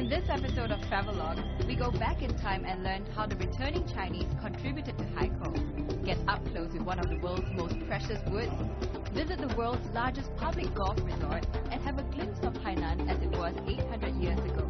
In this episode of Travelogue, we go back in time and learn how the returning Chinese contributed to Haikou, get up close with one of the world's most precious woods, visit the world's largest public golf resort, and have a glimpse of Hainan as it was 800 years ago.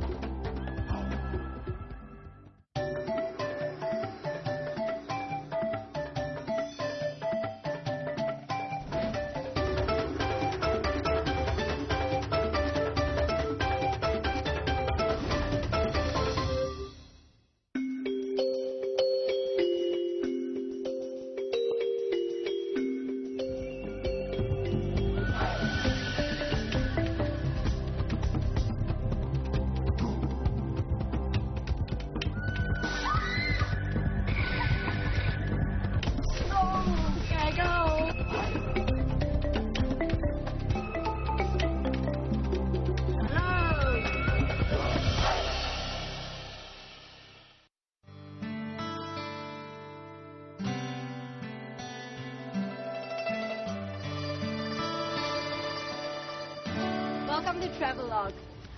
Welcome to Travelogue.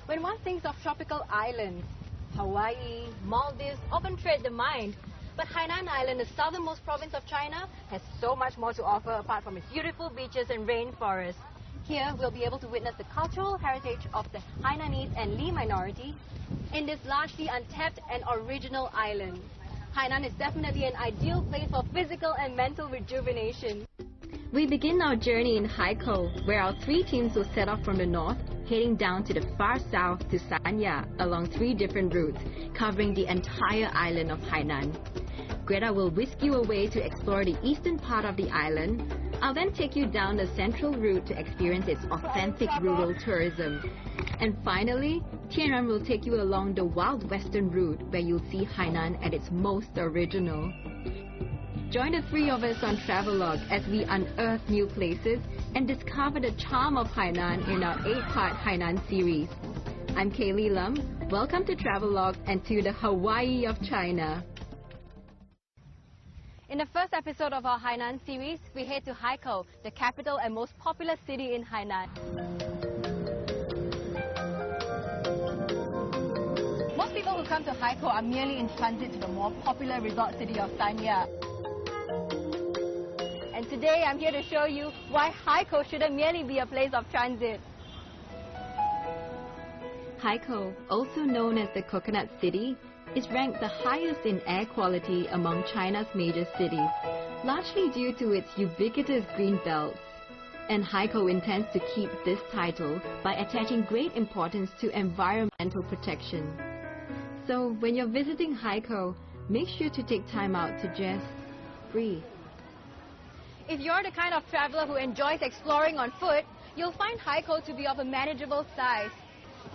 When one thinks of tropical islands, Hawaii, Maldives often tread the mind. But Hainan Island, the southernmost province of China, has so much more to offer apart from its beautiful beaches and rainforests. Here, we'll be able to witness the cultural heritage of the Hainanese and Li minority in this largely untapped and original island. Hainan is definitely an ideal place for physical and mental rejuvenation. We begin our journey in Haikou, where our three teams will set off from the north, heading down to the far south to Sanya along 3 different routes, covering the entire island of Hainan. Greta will whisk you away to explore the eastern part of the island. I'll then take you down the central route to experience its authentic rural tourism. And finally, Tianran will take you along the wild western route, where you'll see Hainan at its most original. Join the 3 of us on Travelogue as we unearth new places and discover the charm of Hainan in our 8-part Hainan series. I'm Kaylee Lam. Welcome to Travelogue and to the Hawaii of China. In the first episode of our Hainan series, we head to Haikou, the capital and most popular city in Hainan. Most people who come to Haikou are merely in transit to the more popular resort city of Sanya. And today I'm here to show you why Haikou shouldn't merely be a place of transit. Haikou, also known as the Coconut City, is ranked the highest in air quality among China's major cities, largely due to its ubiquitous green belts. And Haikou intends to keep this title by attaching great importance to environmental protection. So when you're visiting Haikou, make sure to take time out to just breathe. If you're the kind of traveler who enjoys exploring on foot, you'll find Haikou to be of a manageable size.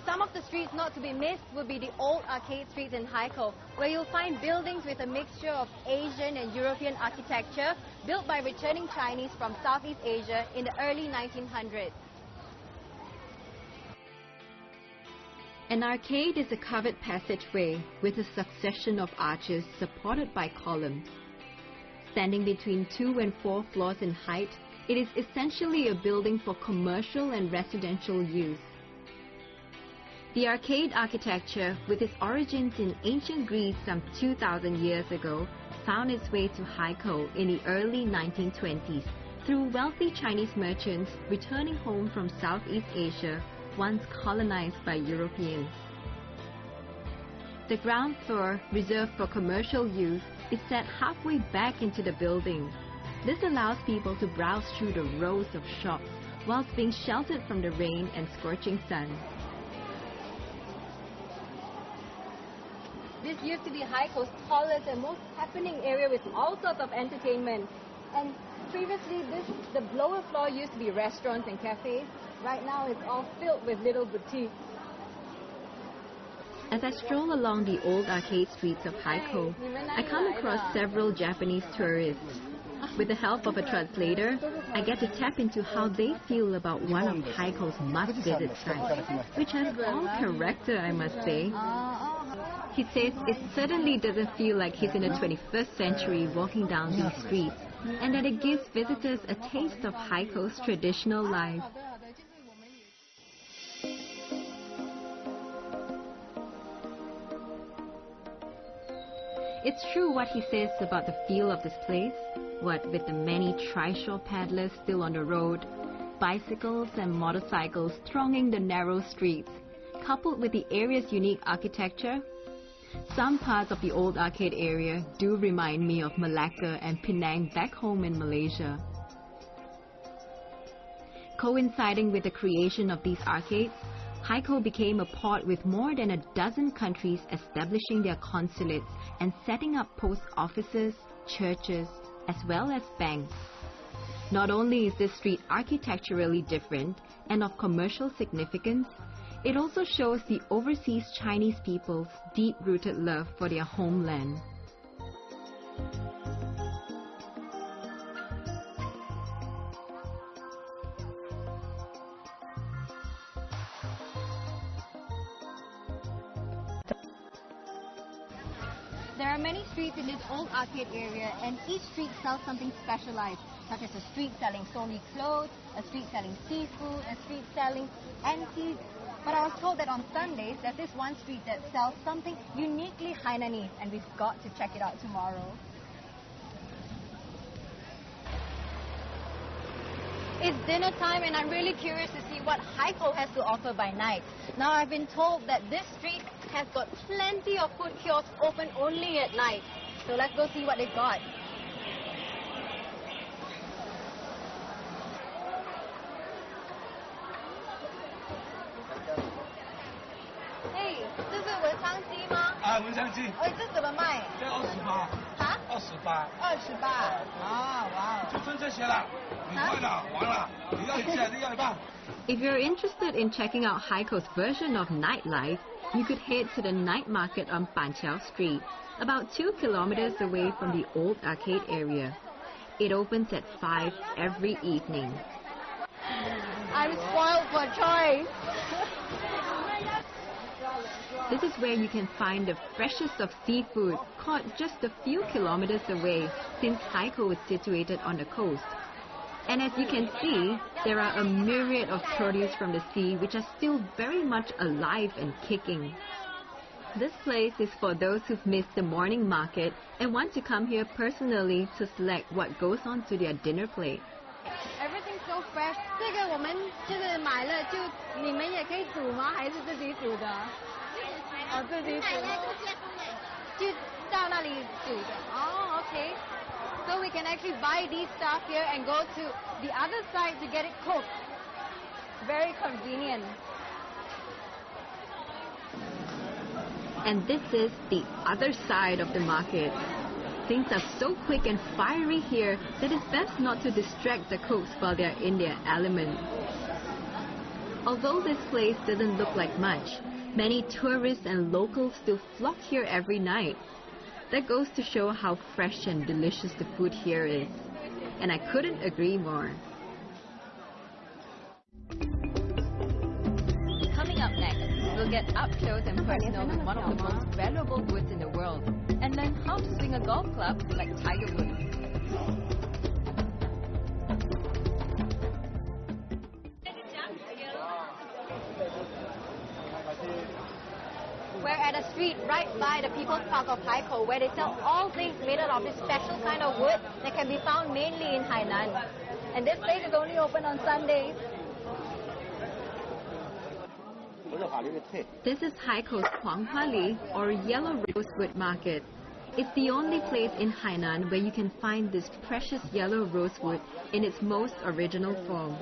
Some of the streets not to be missed would be the old arcade streets in Haikou, where you'll find buildings with a mixture of Asian and European architecture built by returning Chinese from Southeast Asia in the early 1900s. An arcade is a covered passageway with a succession of arches supported by columns. Standing between 2 and 4 floors in height, it is essentially a building for commercial and residential use. The arcade architecture, with its origins in ancient Greece some 2,000 years ago, found its way to Haikou in the early 1920s through wealthy Chinese merchants returning home from Southeast Asia, once colonized by Europeans. The ground floor, reserved for commercial use, is set halfway back into the building. This allows people to browse through the rows of shops whilst being sheltered from the rain and scorching sun. This used to be Haikou's tallest and most happening area with all sorts of entertainment. And previously, the lower floor used to be restaurants and cafes. Right now, it's all filled with little boutiques. As I stroll along the old arcade streets of Haikou, I come across several Japanese tourists. With the help of a translator, I get to tap into how they feel about one of Haikou's must-visit sites, which has all character, I must say. He says it certainly doesn't feel like he's in the 21st century walking down these streets, and that it gives visitors a taste of Haikou's traditional life. It's true what he says about the feel of this place. What with the many trishaw paddlers still on the road, bicycles and motorcycles thronging the narrow streets, coupled with the area's unique architecture. Some parts of the old arcade area do remind me of Malacca and Penang back home in Malaysia. Coinciding with the creation of these arcades, Haikou became a port with more than a dozen countries establishing their consulates and setting up post offices, churches, as well as banks. Not only is this street architecturally different and of commercial significance, it also shows the overseas Chinese people's deep-rooted love for their homeland. There are many streets in this old arcade area, and each street sells something specialized, such as a street selling solely clothes, a street selling seafood, a street selling antiques. But I was told that on Sundays, there's this one street that sells something uniquely Hainanese, and we've got to check it out tomorrow. It's dinner time, and I'm really curious to see what Haikou has to offer by night. Now, I've been told that this street has got plenty of food kiosks open only at night. So let's go see what they've got. Hey, 这是文昌鸡吗？文昌鸡。这怎么卖？这28。28。28。哇哦。就分这些了，你快了，完了，你要一件，你要一半。If you're interested in checking out Haikou's version of nightlife, you could head to the night market on Panqiao Street, about 2 kilometers away from the old arcade area. It opens at 5 every evening. I'm spoiled for choice. This is where you can find the freshest of seafood, caught just a few kilometers away, since Haikou is situated on the coast. And as you can see, there are a myriad of produce from the sea which are still very much alive and kicking. This place is for those who've missed the morning market and want to come here personally to select what goes on to their dinner plate. Everything's so fresh. 这个我们就是买了，就你们也可以煮吗？还是自己煮的？自己煮。就到那里煮的。Okay. So we can actually buy these stuff here and go to the other side to get it cooked. Very convenient. And this is the other side of the market. Things are so quick and fiery here that it's best not to distract the cooks while they're in their element. Although this place doesn't look like much, many tourists and locals still flock here every night. That goes to show how fresh and delicious the food here is. And I couldn't agree more. Coming up next, we'll get up close and personal with one of the most valuable goods in the world and learn how to swing a golf club like Tiger Woods. We're at a street right by the People's Park of Haikou where they sell all things made out of this special kind of wood that can be found mainly in Hainan. And this place is only open on Sundays. This is Haikou's Huanghuali, or yellow rosewood market. It's the only place in Hainan where you can find this precious yellow rosewood in its most original form.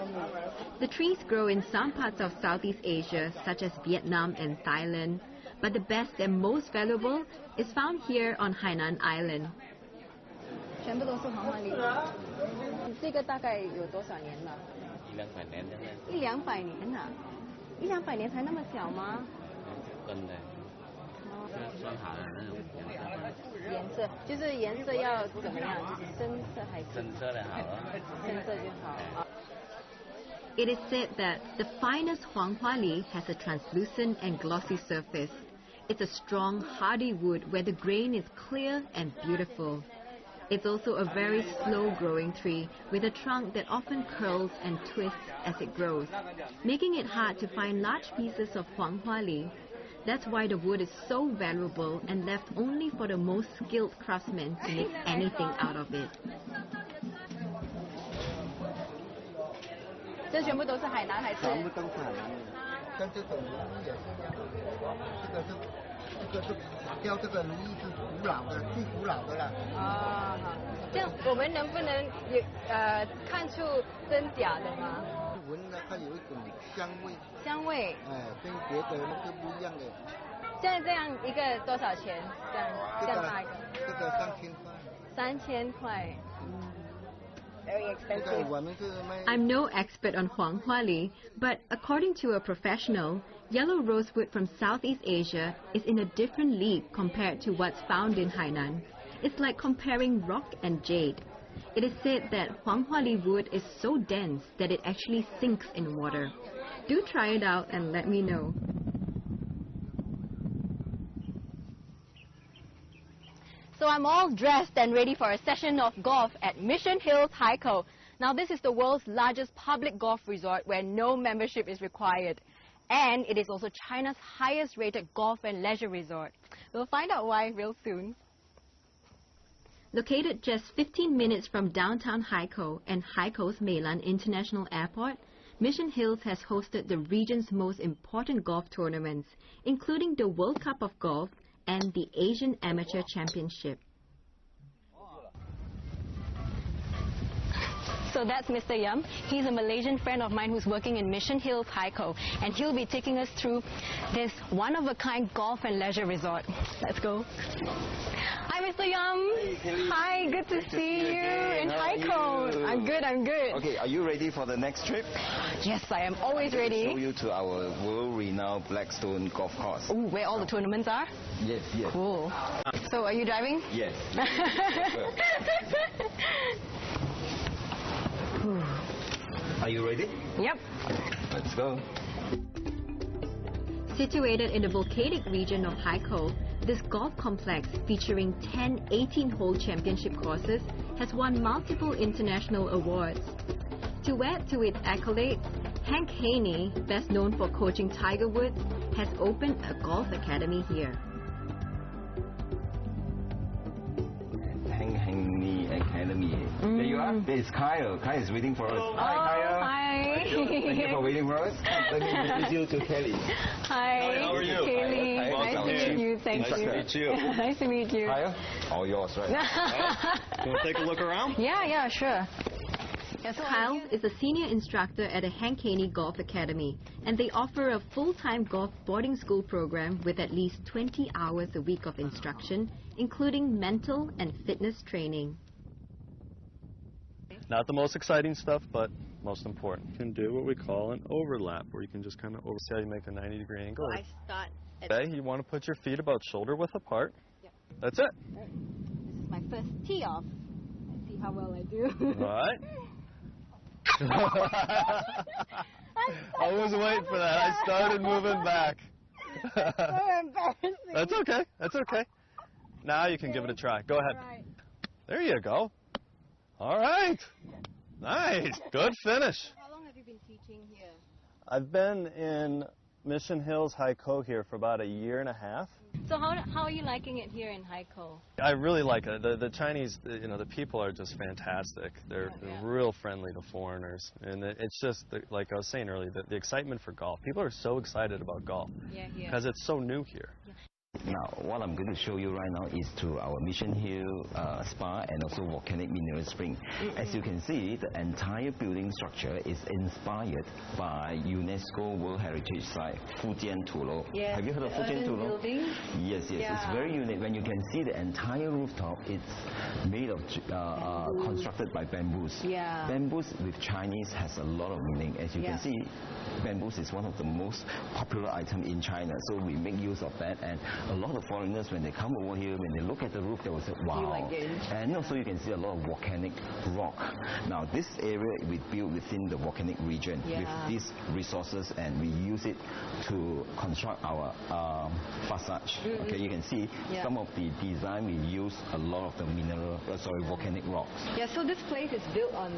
The trees grow in some parts of Southeast Asia, such as Vietnam and Thailand, but the best and most valuable is found here on Hainan Island. 全部都是黄花梨。这个大概有多少年了？100-200年。100-200年啊？100-200年才那么小吗？根的。算好的那种颜色，就是颜色要怎么样？深色还是？深色的好了。深色就好。It is said that the finest Huanghuali has a translucent and glossy surface. It's a strong, hardy wood where the grain is clear and beautiful. It's also a very slow-growing tree with a trunk that often curls and twists as it grows, making it hard to find large pieces of Huanghuali. That's why the wood is so valuable and left only for the most skilled craftsmen to make anything out of it. 这全部都是海南还是？全部都是海南的，跟这种炉也是一样的。这个是雕这个炉艺是古老的，最古老的了。啊，好，这样我们能不能也看出真假的吗？闻了它有一种香味。香味。哎，跟别的那个不一样的。现在这样一个多少钱？这样大一个？这个3000块。3000块。Very expensive. I'm no expert on Huanghuali, but according to a professional, yellow rosewood from Southeast Asia is in a different league compared to what's found in Hainan. It's like comparing rock and jade. It is said that Huanghuali wood is so dense that it actually sinks in water. Do try it out and let me know. So I'm all dressed and ready for a session of golf at Mission Hills Haikou. Now this is the world's largest public golf resort where no membership is required. And it is also China's highest rated golf and leisure resort. We'll find out why real soon. Located just 15 minutes from downtown Haikou and Haikou's Meilan International Airport, Mission Hills has hosted the region's most important golf tournaments, including the World Cup of Golf and the Asian Amateur Championship. So that's Mr. Yam. He's a Malaysian friend of mine who's working in Mission Hills Haikou, and he'll be taking us through this one-of-a-kind golf and leisure resort. Let's go. Hi, Mr. Yam. Hey, hi, good to see you in Haikou. I'm good, I'm good. Okay, are you ready for the next trip? Yes, I am always ready. Show you to our world-renowned Blackstone golf course. Ooh, where all the tournaments are? Yes, yes. Cool. So, are you driving? Yes. Are you ready? Yep. Let's go. Situated in the volcanic region of Haikou, this golf complex featuring 10 18-hole championship courses has won multiple international awards. To add to its accolades, Hank Haney, best known for coaching Tiger Woods, has opened a golf academy here. Hank Haney Academy. There you are. There's Kyle. Kyle is waiting for us. Hi, Kyle. Hi. Thank you for waiting for us. Let me introduce you to Kelly. Hi. How are you? Kelly. Hi. Nice to meet you. Thank Nice you. to meet you. Nice to meet you. Kyle, all yours, right? You want to take a look around? Yeah, sure. Kyle is a senior instructor at the Hank Haney Golf Academy, and they offer a full-time golf boarding school program with at least 20 hours a week of instruction, including mental and fitness training. Not the most exciting stuff, but most important. You can do what we call an overlap, where you can just kind of see how you make a 90-degree angle. So I start at... Okay, you want to put your feet about shoulder width apart. Yep. That's it. Right. This is my first tee off. Let's see how well I do. All right. I was waiting for that. I started moving back. So embarrassing. That's okay. That's okay. Now you can give it a try. Go ahead. Right. There you go. All right. Nice. Good finish. How long have you been teaching here? I've been in Mission Hills Haikou here for about 1.5 years. So how are you liking it here in Haikou? I really like it. The Chinese, the people are just fantastic. They're real friendly to foreigners. And it's just, like I was saying earlier, the excitement for golf. People are so excited about golf because it's so new here. Now, what I'm going to show you right now is to our Mission Hill Spa and also volcanic mineral spring. As you can see, the entire building structure is inspired by UNESCO World Heritage Site, Fujian Tulo. Yes, have you heard of Fujian Tulo? Yes, it's very unique. When you can see the entire rooftop, it's made of, constructed by bamboos. Bamboos with Chinese has a lot of meaning. As you can see, bamboos is one of the most popular items in China, so we make use of that. And a lot of foreigners, when they come over here, when they look at the roof, they will say, wow. And also you can see a lot of volcanic rock. Now this area we built within the volcanic region with these resources, and we use it to construct our facade. Okay, you can see some of the design, we use a lot of the volcanic rocks. Yeah, so this place is built on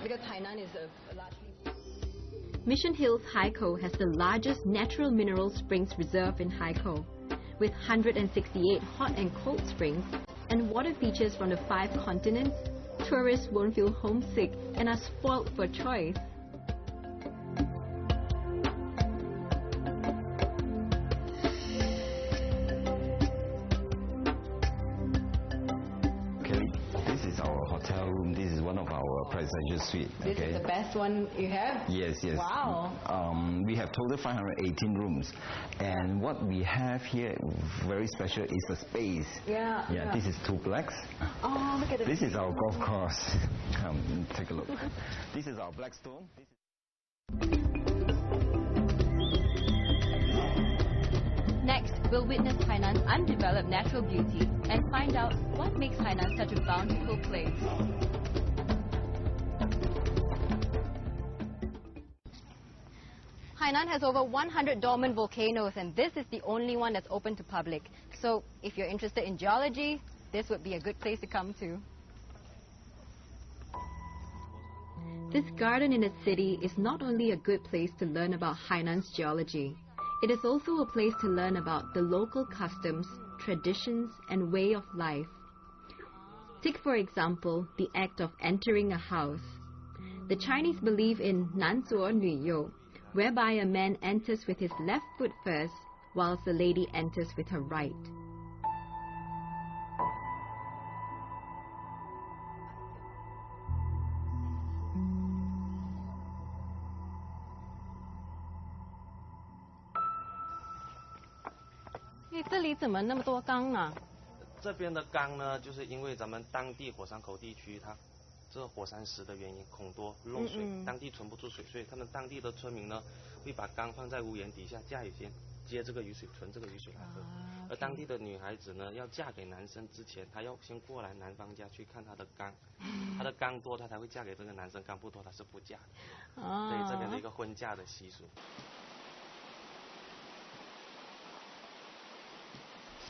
because Hainan is a largely... Mission Hills Haikou has the largest natural mineral springs reserve in Haikou, with 168 hot and cold springs and water features from the 5 continents. Tourists won't feel homesick and are spoiled for choice. Hotel room. This is one of our presidential suite. This is the best one you have? Yes, yes. Wow. We have total 518 rooms, and what we have here very special is the space. Yeah. This is 2 blacks. Oh, look at this. This is our golf course. Come, take a look. This is our black stone. Next, we'll witness Hainan's undeveloped natural beauty and find out what makes Hainan such a bountiful place. Hainan has over 100 dormant volcanoes, and this is the only one that's open to public. So if you're interested in geology, this would be a good place to come to. This garden in the city is not only a good place to learn about Hainan's geology, it is also a place to learn about the local customs, traditions, and way of life. Take, for example, the act of entering a house. The Chinese believe in 男左女右, whereby a man enters with his left foot first, whilst the lady enters with her right. Hey, 这边的缸呢，就是因为咱们当地火山口地区，它这火山石的原因，孔多漏水，当地存不住水，所以他们当地的村民呢，会把缸放在屋檐底下，下雨天接这个雨水，存这个雨水来喝。而当地的女孩子呢，要嫁给男生之前，她要先过来男方家去看她的缸，她的缸多，她才会嫁给这个男生；缸不多，她是不嫁的。所以这边的一个婚嫁的习俗。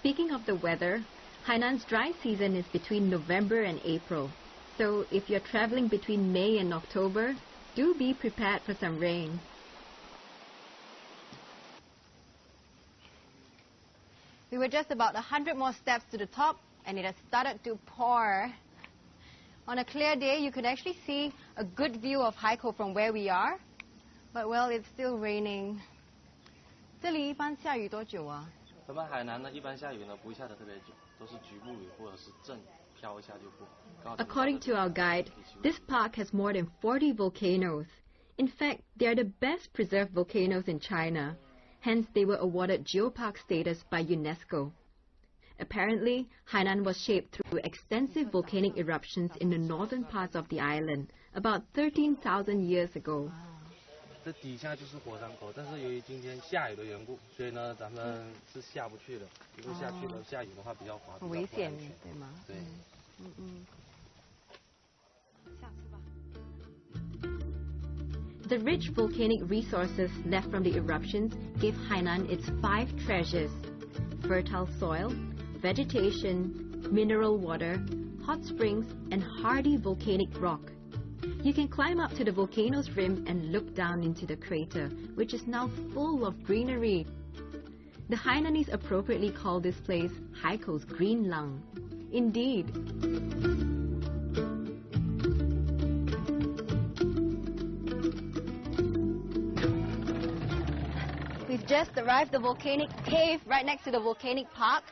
Speaking of the weather, Hainan's dry season is between November and April. So if you're traveling between May and October, do be prepared for some rain. We were just about 100 more steps to the top and it has started to pour. On a clear day, you could actually see a good view of Haikou from where we are. But well, it's still raining. 这里一般下雨多久啊？咱们海南呢，一般下雨呢不会下得特别久，都是局部雨或者是阵飘一下就过。According to our guide, this park has more than 40 volcanoes. In fact, they are the best preserved volcanoes in China. Hence, they were awarded geopark status by UNESCO. Apparently, Hainan was shaped through extensive volcanic eruptions in the northern parts of the island about 13,000 years ago. 这底下就是火山口，但是由于今天下雨的缘故，所以呢，咱们是下不去的。如果下去了，下雨的话比较滑，危险，对吗？对。下次吧。The rich volcanic resources left from the eruptions gave Hainan its 5 treasures: fertile soil, vegetation, mineral water, hot springs, and hardy volcanic rock. You can climb up to the volcano's rim and look down into the crater, which is now full of greenery. The Hainanese appropriately call this place Haikou's green lung. Indeed. We've just arrived at the volcanic cave right next to the volcanic park.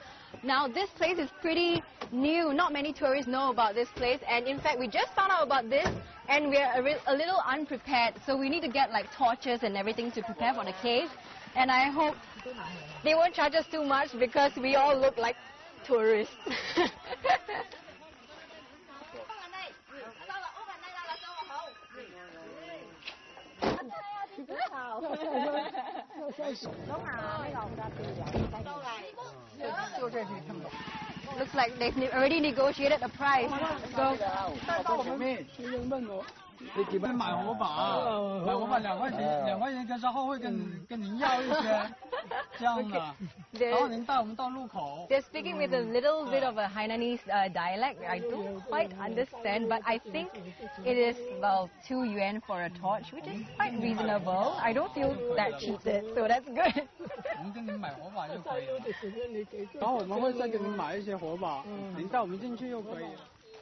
Now this place is pretty new. Not many tourists know about this place, and in fact we just found out about this and we're a little unprepared, so we need to get like torches and everything to prepare for the cave. And I hope they won't charge us too much because we all look like tourists. Looks like they've already negotiated a price. So, 你基本买火把，买火把2块钱，2块钱跟稍后会跟您要一些。They're speaking with a little bit of a Hainanese dialect. I don't quite understand, but I think it is, well, 2 yuan for a torch, which is quite reasonable. I don't feel that cheated, so that's good.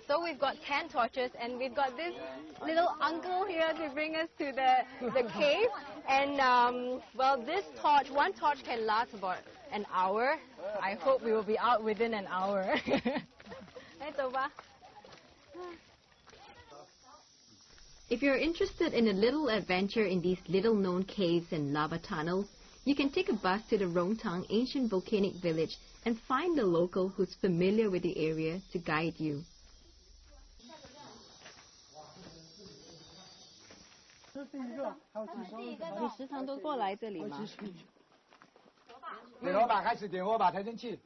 So we've got 10 torches, and we've got this little uncle here to bring us to the cave. And well, one torch can last about an hour. I hope we will be out within an hour. If you're interested in a little adventure in these little-known caves and lava tunnels, you can take a bus to the Rongtang ancient volcanic village and find a local who's familiar with the area to guide you. 你时常都过来这里吗？点火把，开始点火把，抬进去。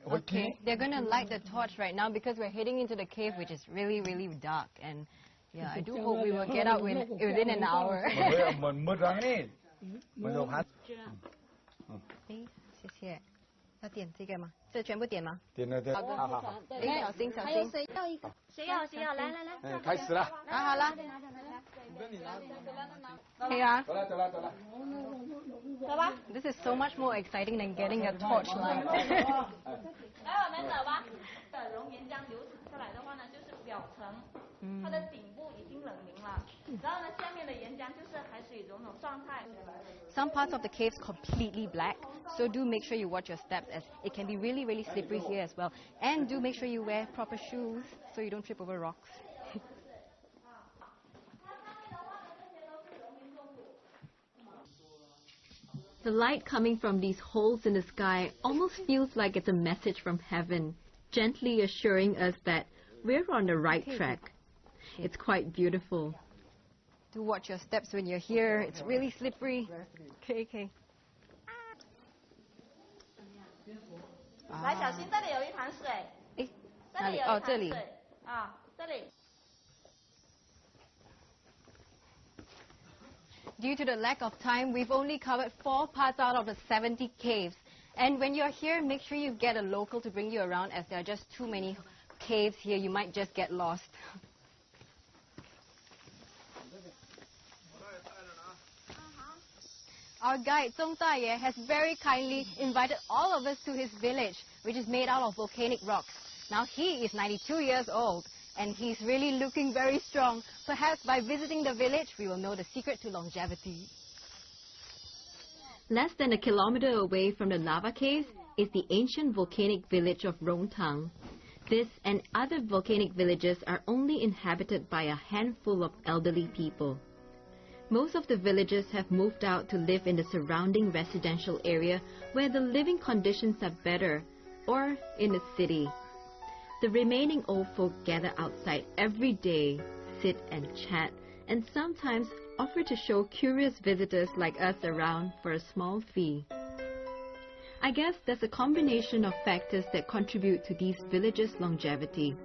Okay, they're gonna light the torch right now because we're heading into the cave, which is really, really dark, and yeah, I do hope we will get out within an hour. 谢谢。要点这个吗？这全部点吗？点了，好的，好。哎，小心，小心。还有谁要一个？谁要？来。哎，开始了。啊，好了。可以啊。走了。走吧。This is so much more exciting than getting a torch light. 来，我们走吧。熔岩浆流淌下来的话呢，就是表层，它的顶部已经冷凝了，然后呢，下面的岩浆就是海水溶溶状态。Some parts of the caves completely black, so do make sure you watch your steps, as it can be really, really slippery here as well. And do make sure you wear proper shoes so you don't trip over rocks. The light coming from these holes in the sky almost feels like it's a message from heaven, gently assuring us that we're on the right track. It's quite beautiful. Do watch your steps when you're here. It's really slippery. Okay. 来，小心，这里有一潭水。诶，哪里？哦，这里。啊，这里。Due to the lack of time, we've only covered 4 parts out of the 70 caves. And when you're here, make sure you get a local to bring you around, as there are just too many caves here. You might just get lost. Our guide, Zhong Daye, has very kindly invited all of us to his village, which is made out of volcanic rocks. Now, he is 92 years old, and he's really looking very strong. Perhaps by visiting the village, we will know the secret to longevity. Less than a kilometer away from the lava caves is the ancient volcanic village of Rongtang. This and other volcanic villages are only inhabited by a handful of elderly people. Most of the villagers have moved out to live in the surrounding residential area where the living conditions are better, or in the city. The remaining old folk gather outside every day, sit and chat, and sometimes offer to show curious visitors like us around for a small fee. I guess there's a combination of factors that contribute to these villages' longevity.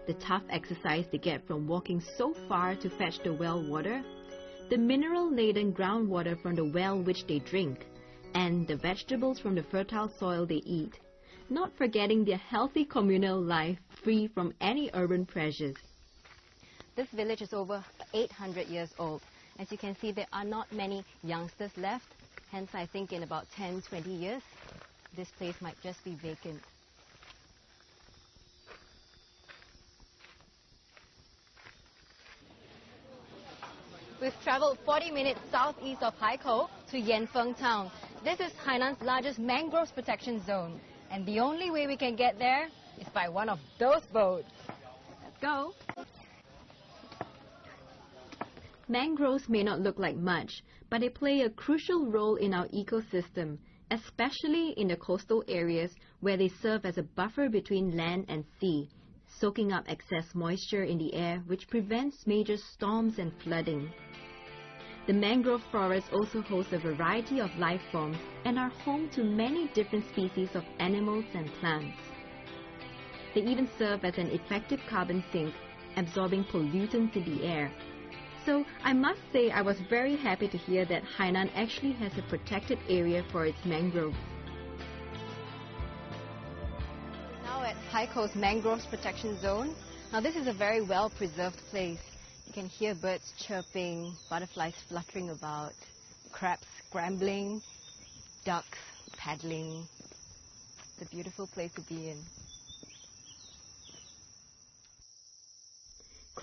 The tough exercise they get from walking so far to fetch the well water, the mineral-laden groundwater from the well which they drink, and the vegetables from the fertile soil they eat, not forgetting their healthy communal life free from any urban pressures. This village is over 800 years old. As you can see, there are not many youngsters left. Hence, I think in about 10-20 years, this place might just be vacant. We've traveled 40 minutes southeast of Haikou to Yanfeng town. This is Hainan's largest mangroves protection zone. And the only way we can get there is by one of those boats. Let's go. Mangroves may not look like much, but they play a crucial role in our ecosystem, especially in the coastal areas where they serve as a buffer between land and sea, soaking up excess moisture in the air, which prevents major storms and flooding. The mangrove forest also hosts a variety of life forms and are home to many different species of animals and plants. They even serve as an effective carbon sink, absorbing pollutants in the air. So I must say I was very happy to hear that Hainan actually has a protected area for its mangroves. Now at Haikou Mangroves Protection Zone. Now this is a very well preserved place. You can hear birds chirping, butterflies fluttering about, crabs scrambling, ducks paddling. It's a beautiful place to be in.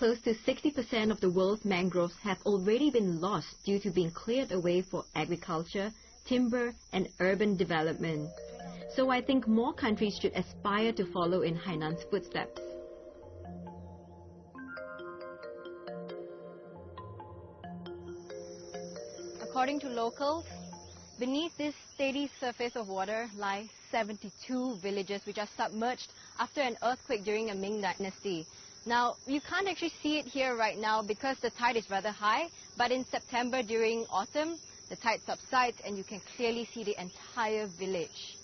Close to 60% of the world's mangroves have already been lost due to being cleared away for agriculture, timber, and urban development. So I think more countries should aspire to follow in Hainan's footsteps. According to locals, beneath this steady surface of water lie 72 villages which are submerged after an earthquake during the Ming Dynasty. Now, you can't actually see it here right now because the tide is rather high, but in September during autumn, the tide subsides and you can clearly see the entire village.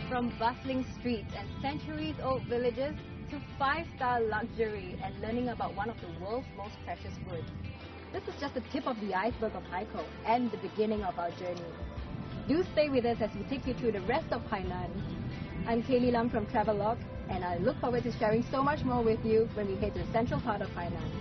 From bustling streets and centuries-old villages to five-star luxury and learning about one of the world's most precious foods. This is just the tip of the iceberg of Haikou and the beginning of our journey. Do stay with us as we take you through the rest of Hainan. I'm Kaylee Lam from Travelogue, and I look forward to sharing so much more with you when we head to the central part of Hainan.